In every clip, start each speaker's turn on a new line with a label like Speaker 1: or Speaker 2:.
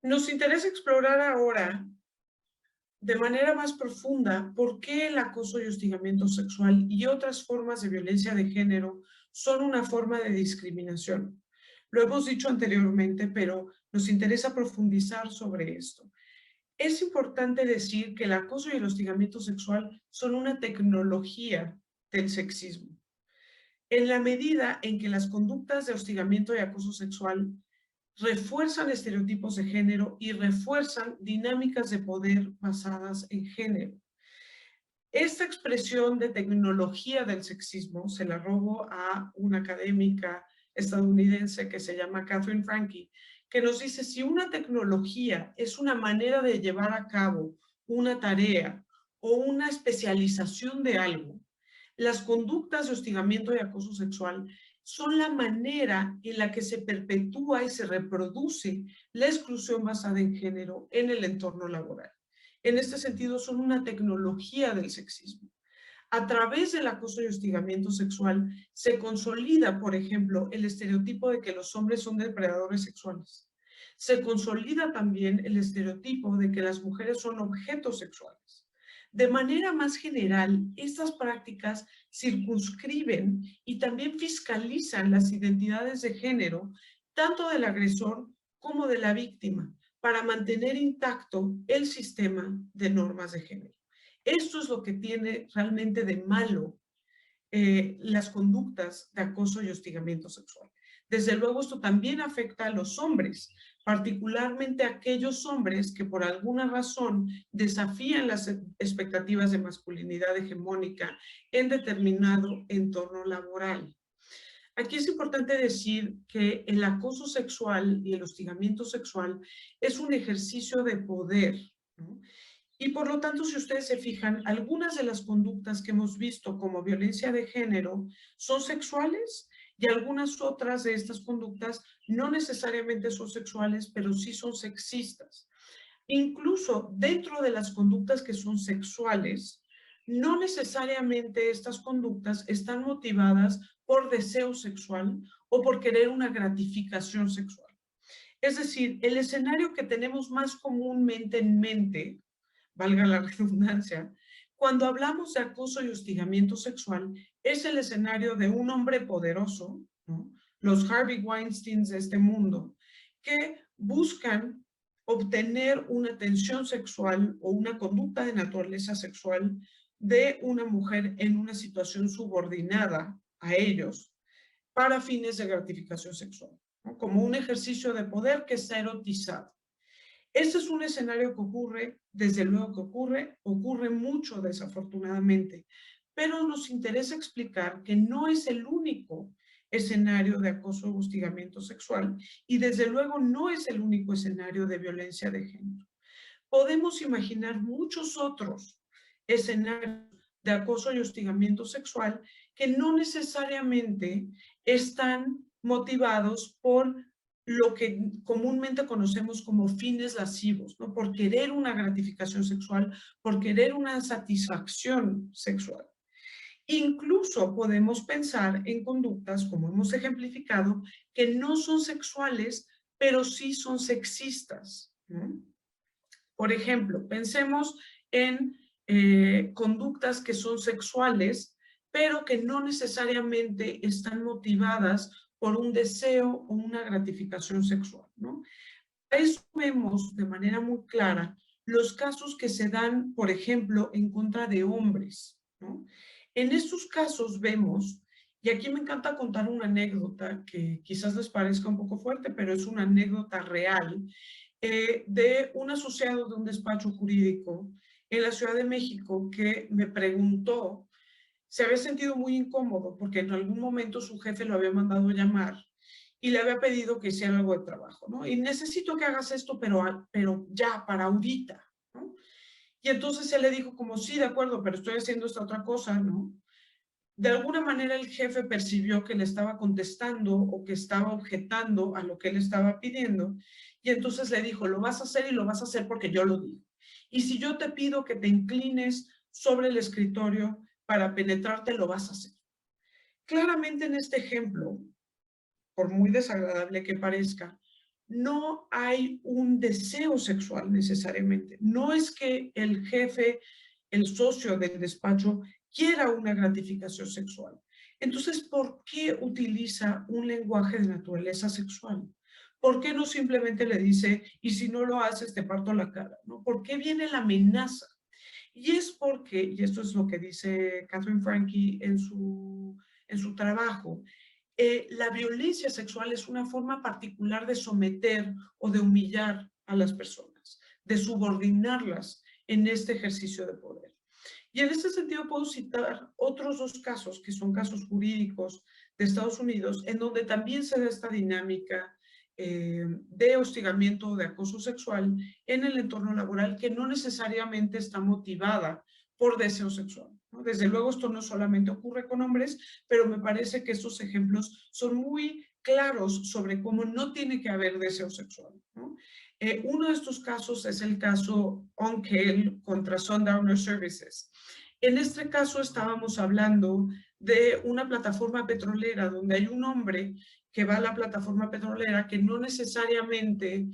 Speaker 1: Nos interesa explorar ahora de manera más profunda por qué el acoso y hostigamiento sexual y otras formas de violencia de género son una forma de discriminación. Lo hemos dicho anteriormente, pero nos interesa profundizar sobre esto. Es importante decir que el acoso y el hostigamiento sexual son una tecnología del sexismo. En la medida en que las conductas de hostigamiento y acoso sexual refuerzan estereotipos de género y refuerzan dinámicas de poder basadas en género. Esta expresión de tecnología del sexismo se la robo a una académica estadounidense que se llama Catherine Franke, que nos dice si una tecnología es una manera de llevar a cabo una tarea o una especialización de algo, las conductas de hostigamiento y acoso sexual son la manera en la que se perpetúa y se reproduce la exclusión basada en género en el entorno laboral. En este sentido, son una tecnología del sexismo. A través del acoso y hostigamiento sexual se consolida, por ejemplo, el estereotipo de que los hombres son depredadores sexuales. Se consolida también el estereotipo de que las mujeres son objetos sexuales. De manera más general, estas prácticas circunscriben y también fiscalizan las identidades de género, tanto del agresor como de la víctima, para mantener intacto el sistema de normas de género. Esto es lo que tiene realmente de malo las conductas de acoso y hostigamiento sexual. Desde luego, esto también afecta a los hombres, particularmente a aquellos hombres que por alguna razón desafían las expectativas de masculinidad hegemónica en determinado entorno laboral. Aquí es importante decir que el acoso sexual y el hostigamiento sexual es un ejercicio de poder, ¿no? Y por lo tanto, si ustedes se fijan, algunas de las conductas que hemos visto como violencia de género son sexuales y algunas otras de estas conductas no necesariamente son sexuales, pero sí son sexistas. Incluso dentro de las conductas que son sexuales, no necesariamente estas conductas están motivadas por deseo sexual o por querer una gratificación sexual. Es decir, el escenario que tenemos más comúnmente en mente, valga la redundancia, cuando hablamos de acoso y hostigamiento sexual, es el escenario de un hombre poderoso, ¿no? Los Harvey Weinsteins de este mundo, que buscan obtener una tensión sexual o una conducta de naturaleza sexual de una mujer en una situación subordinada a ellos para fines de gratificación sexual, ¿no? Como un ejercicio de poder que está erotizado. Este es un escenario que ocurre, desde luego que ocurre mucho desafortunadamente, pero nos interesa explicar que no es el único escenario de acoso o hostigamiento sexual y desde luego no es el único escenario de violencia de género. Podemos imaginar muchos otros escenarios de acoso y hostigamiento sexual que no necesariamente están motivados por lo que comúnmente conocemos como fines lascivos, ¿no? Por querer una gratificación sexual, por querer una satisfacción sexual. Incluso podemos pensar en conductas, como hemos ejemplificado, que no son sexuales, pero sí son sexistas, ¿no? Por ejemplo, pensemos en conductas que son sexuales, pero que no necesariamente están motivadas por un deseo o una gratificación sexual, ¿no? A eso vemos de manera muy clara los casos que se dan, por ejemplo, en contra de hombres, ¿no? En estos casos vemos, y aquí me encanta contar una anécdota que quizás les parezca un poco fuerte, pero es una anécdota real, de un asociado de un despacho jurídico en la Ciudad de México que me preguntó, se había sentido muy incómodo porque en algún momento su jefe lo había mandado llamar y le había pedido que hiciera algo de trabajo, ¿no? Y necesito que hagas esto, pero ya, para ahorita, ¿no? Y entonces él le dijo como, sí, de acuerdo, pero estoy haciendo esta otra cosa, ¿no? De alguna manera el jefe percibió que le estaba contestando o que estaba objetando a lo que él estaba pidiendo y entonces le dijo, lo vas a hacer y lo vas a hacer porque yo lo digo. Y si yo te pido que te inclines sobre el escritorio para penetrarte, lo vas a hacer. Claramente en este ejemplo, por muy desagradable que parezca, no hay un deseo sexual necesariamente. No es que el jefe, el socio del despacho, quiera una gratificación sexual. Entonces, ¿por qué utiliza un lenguaje de naturaleza sexual? ¿Por qué no simplemente le dice, y si no lo haces, te parto la cara? ¿No? ¿Por qué viene la amenaza? Y es porque, y esto es lo que dice Catherine Franke en su trabajo, la violencia sexual es una forma particular de someter o de humillar a las personas, de subordinarlas en este ejercicio de poder. Y en este sentido puedo citar otros dos casos, que son casos jurídicos de Estados Unidos, en donde también se da esta dinámica de hostigamiento o de acoso sexual en el entorno laboral que no necesariamente está motivada por deseo sexual, ¿no? Desde luego esto no solamente ocurre con hombres, pero me parece que estos ejemplos son muy claros sobre cómo no tiene que haber deseo sexual, ¿no? Uno de estos casos es el caso Onkel contra Sundowner Services. En este caso estábamos hablando de una plataforma petrolera donde hay un hombre que va a la plataforma petrolera que no necesariamente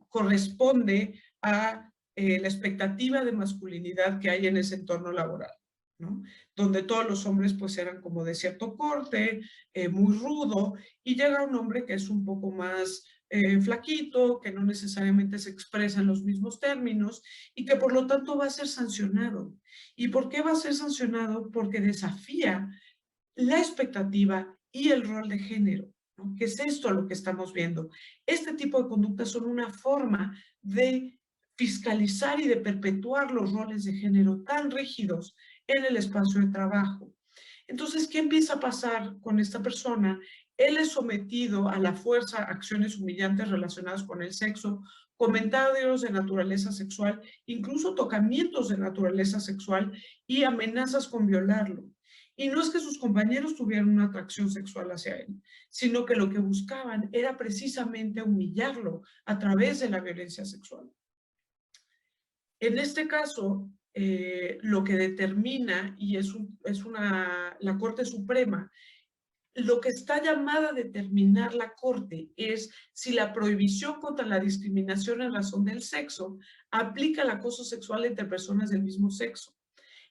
Speaker 1: corresponde a la expectativa de masculinidad que hay en ese entorno laboral, ¿no? Donde todos los hombres pues eran como de cierto corte, muy rudo, y llega un hombre que es un poco más flaquito, que no necesariamente se expresa en los mismos términos y que por lo tanto va a ser sancionado. ¿Y por qué va a ser sancionado? Porque desafía la expectativa y el rol de género, ¿no? ¿Qué es esto lo que estamos viendo? Este tipo de conductas son una forma de fiscalizar y de perpetuar los roles de género tan rígidos en el espacio de trabajo. Entonces, ¿qué empieza a pasar con esta persona? Él es sometido a la fuerza a acciones humillantes relacionadas con el sexo, comentarios de naturaleza sexual, incluso tocamientos de naturaleza sexual y amenazas con violarlo. Y no es que sus compañeros tuvieran una atracción sexual hacia él, sino que lo que buscaban era precisamente humillarlo a través de la violencia sexual. En este caso, lo que determina, y la Corte Suprema, lo que está llamada a determinar la Corte es si la prohibición contra la discriminación en razón del sexo aplica al acoso sexual entre personas del mismo sexo.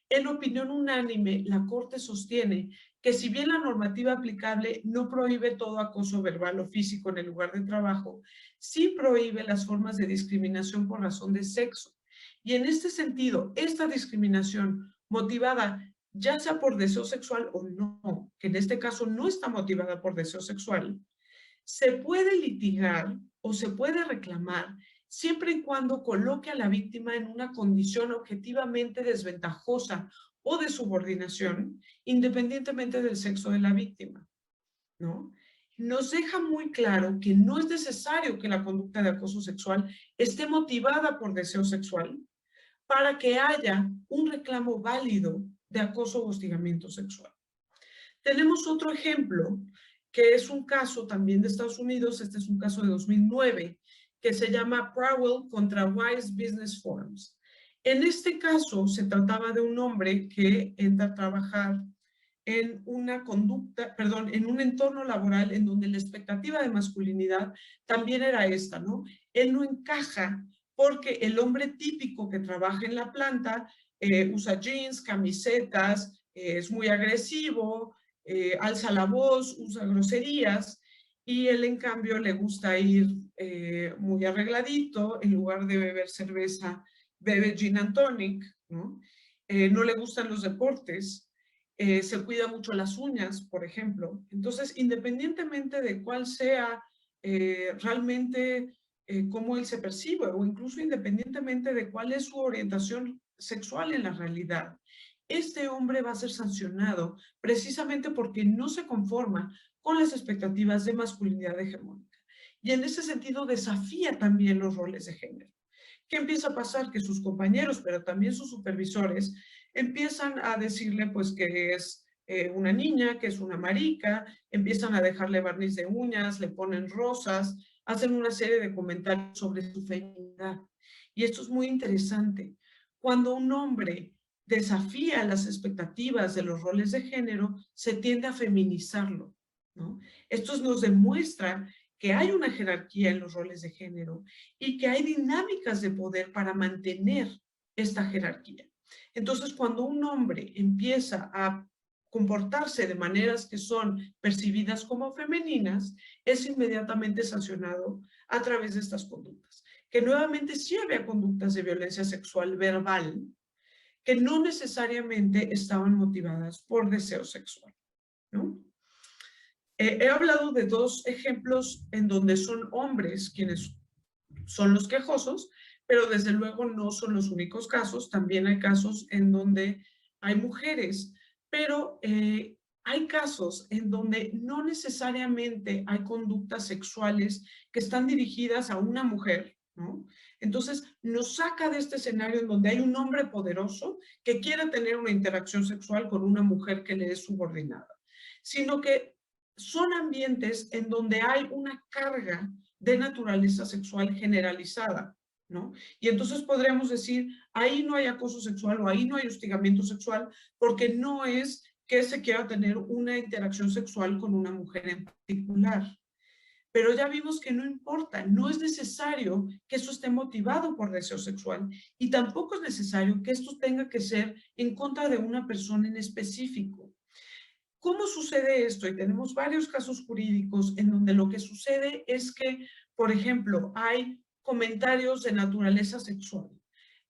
Speaker 1: En opinión unánime, la Corte sostiene que si bien la normativa aplicable no prohíbe todo acoso verbal o físico en el lugar de trabajo, sí prohíbe las formas de discriminación por razón de sexo. Y en este sentido, esta discriminación motivada ya sea por deseo sexual o no, que en este caso no está motivada por deseo sexual, se puede litigar o se puede reclamar siempre y cuando coloque a la víctima en una condición objetivamente desventajosa o de subordinación, independientemente del sexo de la víctima, ¿no? Nos deja muy claro que no es necesario que la conducta de acoso sexual esté motivada por deseo sexual para que haya un reclamo válido de acoso o hostigamiento sexual. Tenemos otro ejemplo, que es un caso también de Estados Unidos, este es un caso de 2009, que se llama Powell contra Wise Business Forms. En este caso se trataba de un hombre que entra a trabajar en una conducta, perdón, en un entorno laboral en donde la expectativa de masculinidad también era esta, ¿no? Él no encaja porque el hombre típico que trabaja en la planta usa jeans, camisetas, es muy agresivo, alza la voz, usa groserías, y él en cambio le gusta ir muy arregladito, en lugar de beber cerveza, bebe gin and tonic, ¿no? No le gustan los deportes, se cuida mucho las uñas, por ejemplo. Entonces, independientemente de cuál sea realmente cómo él se percibe, o incluso independientemente de cuál es su orientación sexual en la realidad, este hombre va a ser sancionado precisamente porque no se conforma con las expectativas de masculinidad hegemónica. Y en ese sentido desafía también los roles de género. ¿Qué empieza a pasar? Que sus compañeros, pero también sus supervisores, empiezan a decirle pues que es una niña, que es una marica, empiezan a dejarle barniz de uñas, le ponen rosas, hacen una serie de comentarios sobre su feminidad. Y esto es muy interesante. Cuando un hombre desafía las expectativas de los roles de género, se tiende a feminizarlo, ¿no? Esto nos demuestra que hay una jerarquía en los roles de género y que hay dinámicas de poder para mantener esta jerarquía. Entonces, cuando un hombre empieza a comportarse de maneras que son percibidas como femeninas, es inmediatamente sancionado a través de estas conductas. Que nuevamente sí había conductas de violencia sexual verbal que no necesariamente estaban motivadas por deseo sexual, ¿no? He hablado de dos ejemplos en donde son hombres quienes son los quejosos, pero desde luego no son los únicos casos. También hay casos en donde hay mujeres, pero hay casos en donde no necesariamente hay conductas sexuales que están dirigidas a una mujer, ¿no? Entonces, nos saca de este escenario en donde hay un hombre poderoso que quiere tener una interacción sexual con una mujer que le es subordinada, sino que son ambientes en donde hay una carga de naturaleza sexual generalizada, ¿no? Y entonces podríamos decir, ahí no hay acoso sexual o ahí no hay hostigamiento sexual, porque no es que se quiera tener una interacción sexual con una mujer en particular. Pero ya vimos que no importa, no es necesario que eso esté motivado por deseo sexual y tampoco es necesario que esto tenga que ser en contra de una persona en específico. ¿Cómo sucede esto? Y tenemos varios casos jurídicos en donde lo que sucede es que, por ejemplo, hay comentarios de naturaleza sexual,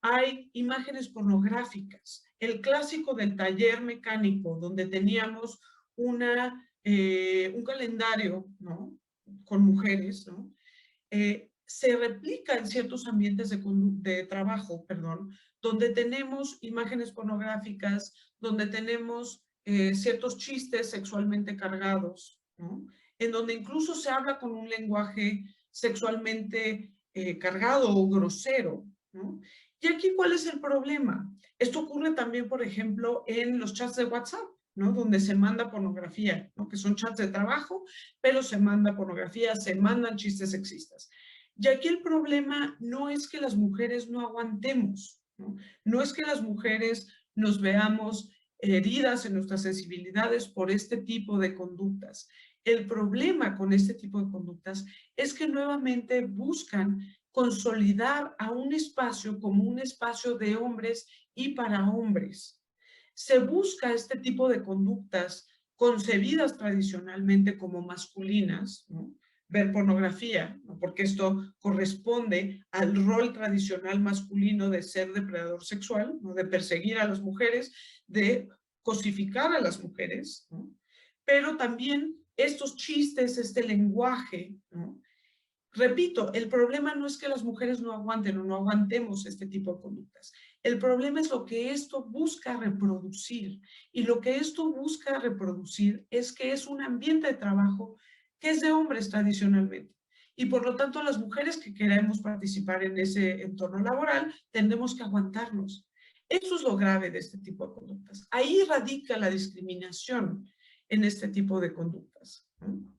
Speaker 1: hay imágenes pornográficas, el clásico del taller mecánico, donde teníamos un calendario, ¿no? Con mujeres, ¿no? Se replica en ciertos ambientes de trabajo, perdón, donde tenemos imágenes pornográficas, donde tenemos ciertos chistes sexualmente cargados, ¿no? En donde incluso se habla con un lenguaje sexualmente cargado o grosero, ¿no? Y aquí, ¿cuál es el problema? Esto ocurre también, por ejemplo, en los chats de WhatsApp, ¿no? Donde se manda pornografía, ¿no? Que son chats de trabajo, pero se manda pornografía, se mandan chistes sexistas. Y aquí el problema no es que las mujeres no aguantemos, ¿no? No es que las mujeres nos veamos heridas en nuestras sensibilidades por este tipo de conductas. El problema con este tipo de conductas es que nuevamente buscan consolidar a un espacio como un espacio de hombres y para hombres. Se busca este tipo de conductas concebidas tradicionalmente como masculinas, ¿no? Ver pornografía, ¿no? Porque esto corresponde al rol tradicional masculino de ser depredador sexual, ¿no? De perseguir a las mujeres, de cosificar a las mujeres, ¿no? Pero también estos chistes, este lenguaje, ¿no? Repito, el problema no es que las mujeres no aguanten o no aguantemos este tipo de conductas. El problema es lo que esto busca reproducir. Y lo que esto busca reproducir es que es un ambiente de trabajo que es de hombres tradicionalmente. Y por lo tanto, las mujeres que queremos participar en ese entorno laboral, tendremos que aguantarnos. Eso es lo grave de este tipo de conductas. Ahí radica la discriminación en este tipo de conductas, ¿no?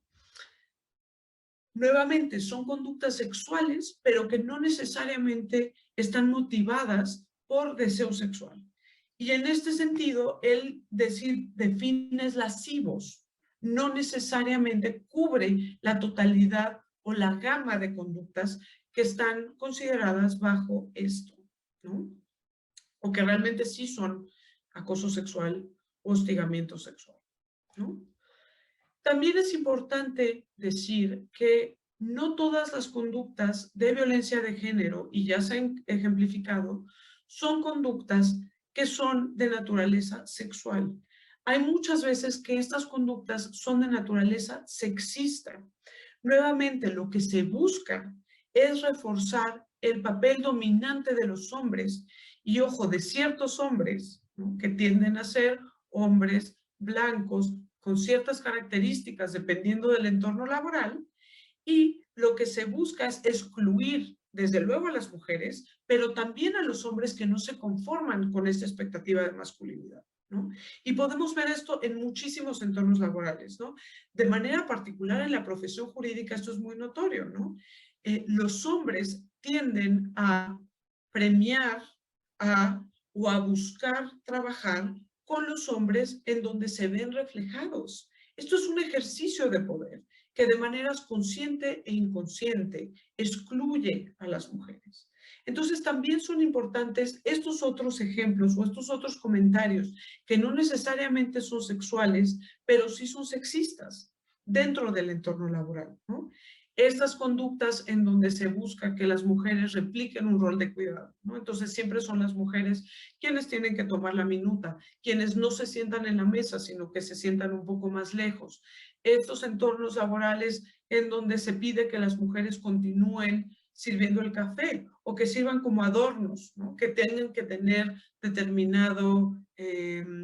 Speaker 1: Nuevamente, son conductas sexuales, pero que no necesariamente están motivadas por deseo sexual. Y en este sentido, el decir de fines lascivos no necesariamente cubre la totalidad o la gama de conductas que están consideradas bajo esto, ¿no? O que realmente sí son acoso sexual o hostigamiento sexual, ¿no? También es importante decir que no todas las conductas de violencia de género, y ya se han ejemplificado, son conductas que son de naturaleza sexual. Hay muchas veces que estas conductas son de naturaleza sexista. Nuevamente, lo que se busca es reforzar el papel dominante de los hombres y, ojo, de ciertos hombres, ¿no? Que tienden a ser hombres blancos con ciertas características dependiendo del entorno laboral, y lo que se busca es excluir desde luego a las mujeres, pero también a los hombres que no se conforman con esta expectativa de masculinidad, ¿no? Y podemos ver esto en muchísimos entornos laborales, ¿no? De manera particular en la profesión jurídica esto es muy notorio, ¿no? Los hombres tienden a premiar o a buscar trabajar con los hombres en donde se ven reflejados. Esto es un ejercicio de poder que de maneras consciente e inconsciente excluye a las mujeres. Entonces también son importantes estos otros ejemplos o estos otros comentarios que no necesariamente son sexuales, pero sí son sexistas dentro del entorno laboral, ¿no? Estas conductas en donde se busca que las mujeres repliquen un rol de cuidado, ¿no? Entonces siempre son las mujeres quienes tienen que tomar la minuta, quienes no se sientan en la mesa, sino que se sientan un poco más lejos. Estos entornos laborales en donde se pide que las mujeres continúen sirviendo el café o que sirvan como adornos, ¿no? Que tengan que tener determinado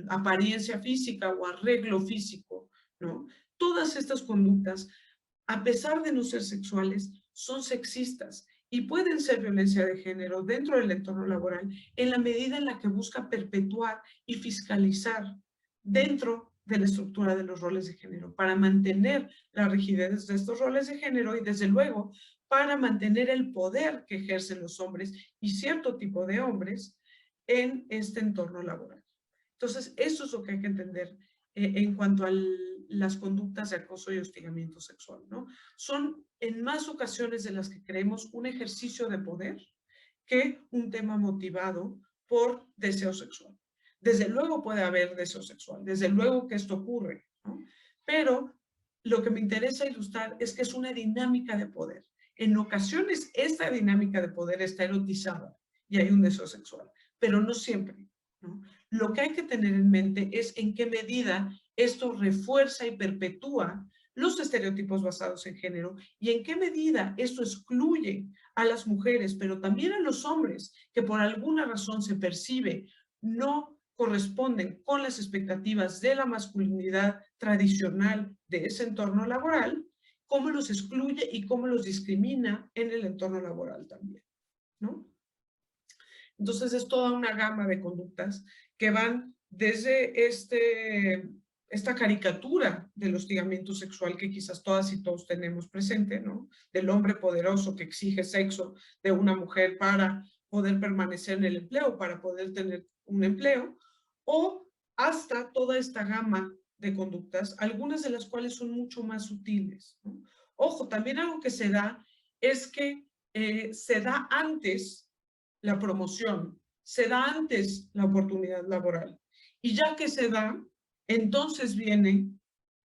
Speaker 1: apariencia física o arreglo físico, ¿no? Todas estas conductas, a pesar de no ser sexuales, son sexistas y pueden ser violencia de género dentro del entorno laboral en la medida en la que busca perpetuar y fiscalizar dentro de la estructura de los roles de género, para mantener la rigidez de estos roles de género y, desde luego, para mantener el poder que ejercen los hombres y cierto tipo de hombres en este entorno laboral. Entonces, eso es lo que hay que entender en cuanto a las conductas de acoso y hostigamiento sexual, ¿no? Son en más ocasiones de las que creemos un ejercicio de poder que un tema motivado por deseo sexual. Desde luego puede haber deseo sexual, desde luego que esto ocurre, ¿no? Pero lo que me interesa ilustrar es que es una dinámica de poder. En ocasiones esta dinámica de poder está erotizada y hay un deseo sexual, pero no siempre, ¿no? Lo que hay que tener en mente es en qué medida esto refuerza y perpetúa los estereotipos basados en género y en qué medida esto excluye a las mujeres, pero también a los hombres que por alguna razón se percibe no corresponden con las expectativas de la masculinidad tradicional de ese entorno laboral, cómo los excluye y cómo los discrimina en el entorno laboral también, ¿no? Entonces es toda una gama de conductas que van desde esta caricatura del hostigamiento sexual que quizás todas y todos tenemos presente, ¿no? Del hombre poderoso que exige sexo de una mujer para poder permanecer en el empleo, para poder tener un empleo, o hasta toda esta gama de conductas, algunas de las cuales son mucho más sutiles, ¿no? Ojo, también algo que se da es que se da antes la promoción, se da antes la oportunidad laboral. Y ya que se da, entonces viene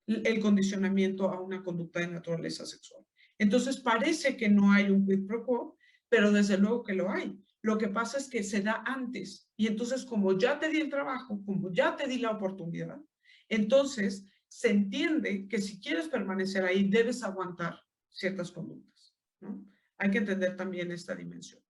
Speaker 1: el condicionamiento a una conducta de naturaleza sexual. Entonces parece que no hay un quid pro quo, pero desde luego que lo hay. Lo que pasa es que se da antes. Y entonces, como ya te di el trabajo, como ya te di la oportunidad, entonces se entiende que si quieres permanecer ahí, debes aguantar ciertas conductas, ¿no? Hay que entender también esta dimensión.